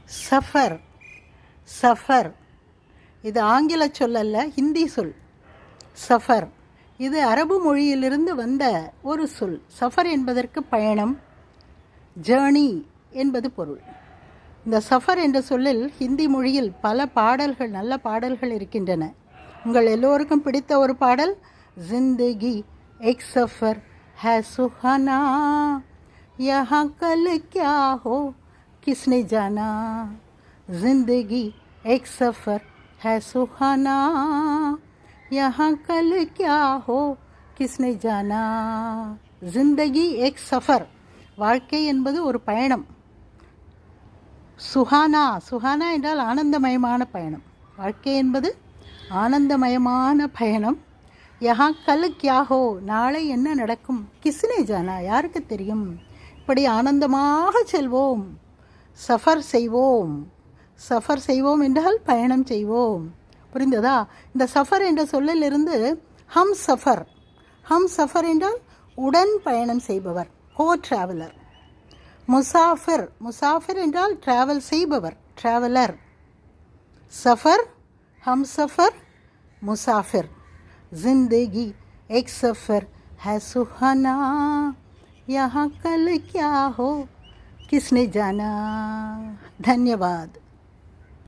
Suffer. Suffer இது ஆங்கில சொல்லல்ல, ஹிந்தி சொல். சஃபர் இது அரபு மொழியிலிருந்து வந்த ஒரு சொல். சஃபர் என்பதற்கு பயணம், ஜேர்னி என்பது பொருள். இந்த சஃபர் என்ற சொல்லில் ஹிந்தி மொழியில் பல பாடல்கள், நல்ல பாடல்கள் இருக்கின்றன. உங்கள் எல்லோருக்கும் பிடித்த ஒரு பாடல், Zindagi egg suffer high Suhana, யஹா கல் கியா ஹோ கிஸ்னே ஜானா. जिंदगी एक सफ़र है सुहाना, यहाँ कल क्या हो किसने जाना. जिंदगी एक सफ़र, வாழ்க்கை என்பது ஒரு பயணம். சுஹானா, சுஹானா என்றால் ஆனந்தமயமான பயணம். வாழ்க்கை என்பது ஆனந்தமயமான பயணம். யஹா கல் கியா ஹோ, நாளை என்ன நடக்கும், கிஸ்னே ஜானா, யாருக்கு தெரியும். இப்படி ஆனந்தமாக செல்வோம், சஃபர் செய்வோம். சஃபர் செய்வோம் என்றால் பயணம் செய்வோம். புரிந்ததா? இந்த சஃபர் என்ற சொல்லிலிருந்து ஹம் சஃபர், ஹம் சஃபர் என்றால் உடன் பயணம் செய்பவர், கோ ட்ராவலர். முசாஃபிர், முசாஃபிர் என்றால் ட்ராவல் செய்பவர், ட்ராவலர். சஃபர், ஹம் சஃபர், முசாஃபிர். जिंदगी एक सफ़र है सुहाना, यहाँ कल क्या हो किसने जाना. धन्यवाद.